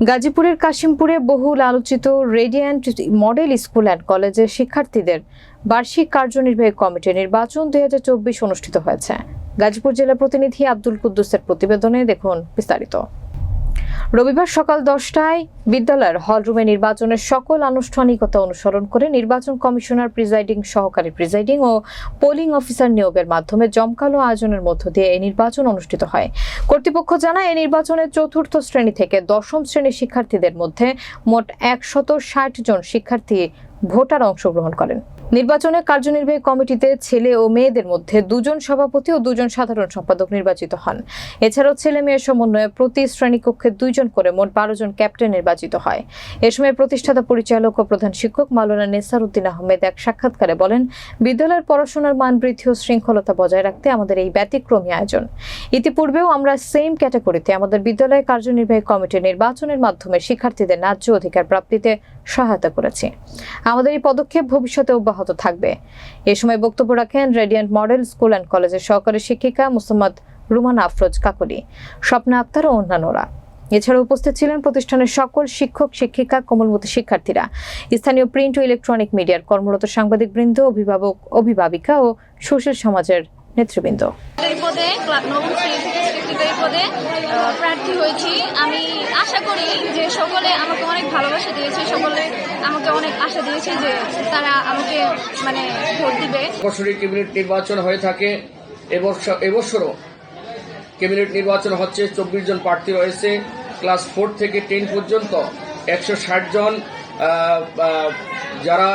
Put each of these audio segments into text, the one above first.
গাজীপুরের কাশিমপুরে বহুল আলোচিত রেডিয়েন্ট মডেল স্কুল অ্যান্ড কলেজের শিক্ষার্থীদের বার্ষিক কার্যনির্বাহী কমিটির নির্বাচন 2024 অনুষ্ঠিত হয়েছে। গাজীপুর জেলা প্রতিনিধি আব্দুল কুদ্দুসের প্রতিবেদনে দেখুন বিস্তারিত। রবিবার সকাল 10টায় বিদ্যালয়ের হলরুমে নির্বাচনের সকল আনুষ্ঠানিকতা অনুসরণ করে নির্বাচন কমিশনার প্রিজাইডিং, সহকারী প্রিজাইডিং ও পোলিং অফিসার নিয়োগের মাধ্যমে জমকালো আয়োজনের মধ্য দিয়ে এই নির্বাচন অনুষ্ঠিত হয়। কর্তৃপক্ষ জানায়, এই নির্বাচনে চতুর্থ শ্রেণী থেকে দশম শ্রেণীর শিক্ষার্থীদের মধ্যে মোট 160 জন শিক্ষার্থী ভোটার অংশগ্রহণ করেন। নির্বাচনে কার্যনির্বাহী কমিটিতে ছেলে ও মেয়েদের মধ্যে 2 জন সভাপতি ও 2 জন সাধারণ সম্পাদক নির্বাচিত হন। এছাড়াও ছেলে মেয়ের সমন্বয়ে প্রতি শ্রেণীকক্ষে 2 জন করে মোট 12 জন ক্যাপ্টেন নির্বাচিত হয়। এ সময় প্রতিষ্ঠাতা পরিচালক ও প্রধান শিক্ষক মাওলানা নেসার উদ্দিন আহমেদ এক সাক্ষাৎকারে বলেন, বিদ্যালয়ের পড়াশোনার মান বৃদ্ধি ও শৃঙ্খলতা বজায় রাখতে আমাদের এই ব্যতিক্রমী আয়োজন। ইতিপূর্বেও আমরা সেম ক্যাটাগরিতে আমাদের বিদ্যালয় কার্যনির্বাহী কমিটির নির্বাচনের মাধ্যমে শিক্ষার্থীদের ন্যায্য অধিকার প্রাপ্তিতে সহায়তা করেছি। আমাদের এই পদক্ষেপ ভবিষ্যতে অব্যাহত থাকবে। এ সময় বক্তব্য রাখেন রেডিয়েন্ট মডেল স্কুল অ্যান্ড কলেজের সহকারী শিক্ষিকা মুসাম্মদ রুমানা আফরোজ কাকলি, স্বপ্না আক্তার ও অন্যান্যরা। এছাড়া উপস্থিত ছিলেন প্রতিষ্ঠানের সকল শিক্ষক, শিক্ষিকা, কোমলমতি শিক্ষার্থীরা, স্থানীয় প্রিন্ট ও ইলেকট্রনিক মিডিয়ার কর্মরত সাংবাদিকবৃন্দ, অভিভাবক, অভিভাবিকা ও সুশীল সমাজের নেতৃবৃন্দ। প্রার্থী হয়েছি। আমি আশা করি যে সকলে আমাকে অনেক ভালোবাসা দিয়েছে, সকলে আমাকে অনেক আশা দিয়েছে যে তারা আমাকে ভোট দিবে। বছরই ক্যাবিনেট নির্বাচন হয়ে থাকে। এবছরও ক্যাবিনেট নির্বাচন হচ্ছে। 24 জন প্রার্থী রয়েছে। ক্লাস 4 থেকে 10 পর্যন্ত 160 জন যারা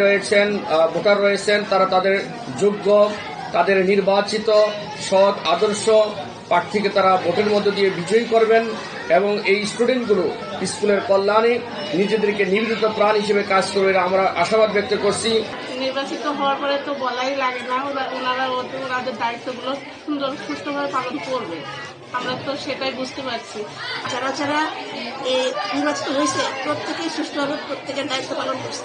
রয়েছেন, ভোটার রয়েছেন, তারা তাদের যোগ্য, তাদের নির্বাচিত সৎ আদর্শ প্রার্থীকে তারা ভোটের মধ্য দিয়ে বিজয়ী করবেন এবং এই স্টুডেন্টগুলো স্কুলের কল্যাণে নিজেদেরকে নিবেদিত প্রাণ হিসেবে কাজ করবে, আমরা আশাবাদ ব্যক্ত করছি। নির্বাচিত হওয়ার পরে তো বলাই লাগে না, ওনারা ওনাদের দায়িত্বগুলো সুষ্ঠুভাবে পালন করবে, আমরা তো সেটাই বুঝতে পারছি। যারা যারা নির্বাচিত হয়েছে প্রত্যেকেই সুষ্ঠুভাবে প্রত্যেকের দায়িত্ব পালন করছে।